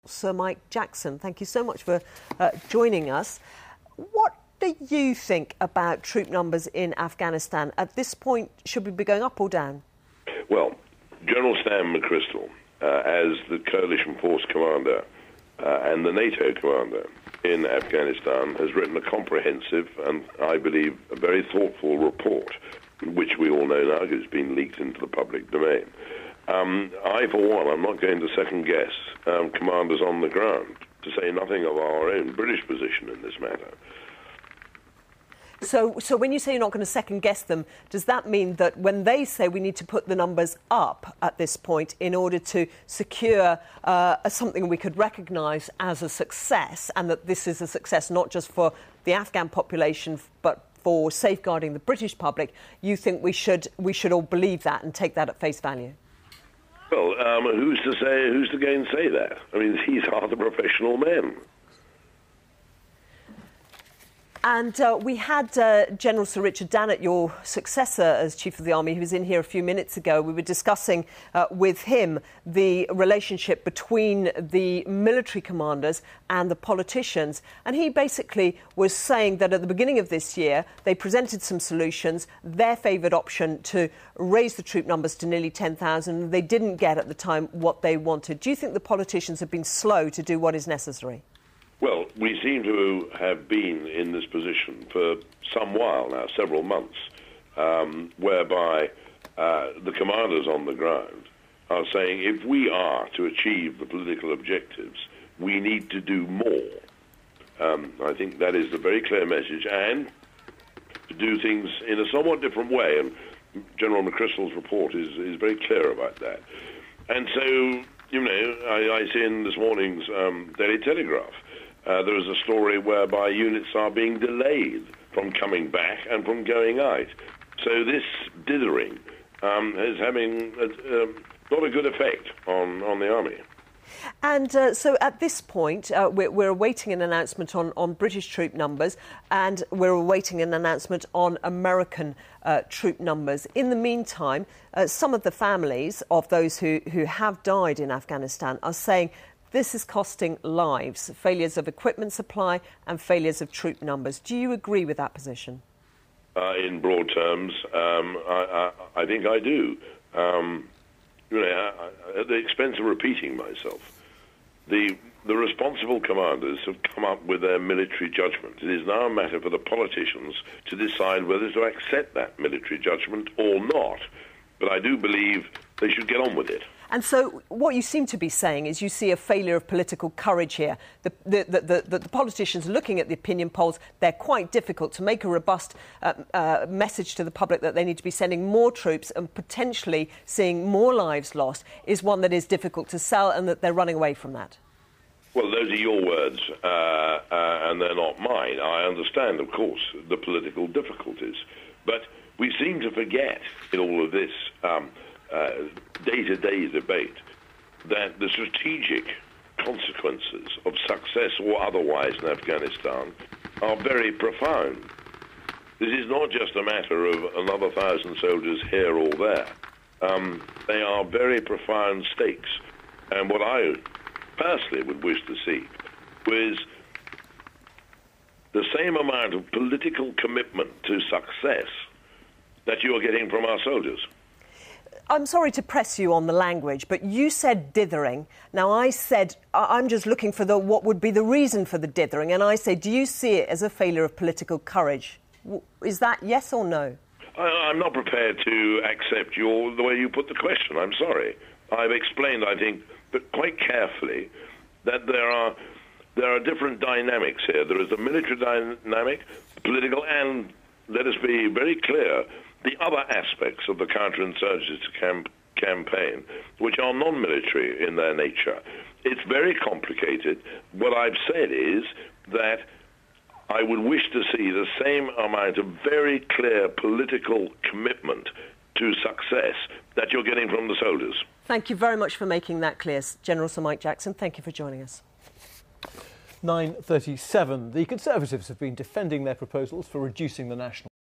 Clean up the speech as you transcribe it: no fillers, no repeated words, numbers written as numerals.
Sir Mike Jackson, thank you so much for joining us. What do you think about troop numbers in Afghanistan? At this point, should we be going up or down? Well, General Stan McChrystal, as the coalition force commander and the NATO commander in Afghanistan, has written a comprehensive and, I believe, a very thoughtful report, which we all know now because it's been leaked into the public domain. I, for one, I'm not going to second-guess commanders on the ground, to say nothing of our own British position in this matter. So when you say you're not going to second-guess them, does that mean that when they say we need to put the numbers up at this point in order to secure something we could recognise as a success, and that this is a success not just for the Afghan population but for safeguarding the British public, you think we should all believe that and take that at face value? Well, who's to gainsay that? I mean, these are the professional men. And we had General Sir Richard Dannatt, your successor as Chief of the Army, who was in here a few minutes ago. We were discussing with him the relationship between the military commanders and the politicians. And he basically was saying that at the beginning of this year, they presented some solutions, their favoured option to raise the troop numbers to nearly 10,000. They didn't get at the time what they wanted. Do you think the politicians have been slow to do what is necessary? Well, we seem to have been in this position for some while now, several months, whereby the commanders on the ground are saying if we are to achieve the political objectives, we need to do more. I think that is a very clear message, and to do things in a somewhat different way. And General McChrystal's report is very clear about that. And so, you know, I see in this morning's Daily Telegraph, there is a story whereby units are being delayed from coming back and from going out. So this dithering is having not a good effect on the army. And so at this point, we're awaiting an announcement on British troop numbers, and we're awaiting an announcement on American troop numbers. In the meantime, some of the families of those who have died in Afghanistan are saying this is costing lives, failures of equipment supply and failures of troop numbers. Do you agree with that position? In broad terms, I think I do. You know, at the expense of repeating myself, the responsible commanders have come up with their military judgment. It is now a matter for the politicians to decide whether to accept that military judgment or not. But I do believe they should get on with it. And so what you seem to be saying is you see a failure of political courage here. The politicians looking at the opinion polls, they're quite difficult to make a robust message to the public that they need to be sending more troops and potentially seeing more lives lost is one that is difficult to sell, and that they're running away from that. Well, those are your words, and they're not mine. I understand, of course, the political difficulties. But we seem to forget in all of this day-to-day debate that the strategic consequences of success or otherwise in Afghanistan are very profound. This is not just a matter of another 1,000 soldiers here or there. They are very profound stakes. And what I personally would wish to see was the same amount of political commitment to success that you are getting from our soldiers. I'm sorry to press you on the language, but you said dithering. Now, I said I'm just looking for what would be the reason for the dithering, and I say, do you see it as a failure of political courage? Is that yes or no? I'm not prepared to accept the way you put the question. I'm sorry. I've explained, I think, but quite carefully, that there are different dynamics here. There is a military dynamic, political, and let us be very clear, the other aspects of the counterinsurgency campaign, which are non-military in their nature. It's very complicated. What I've said is that I would wish to see the same amount of very clear political commitment to success that you're getting from the soldiers. Thank you very much for making that clear, General Sir Mike Jackson. Thank you for joining us. 9:37. The Conservatives have been defending their proposals for reducing the national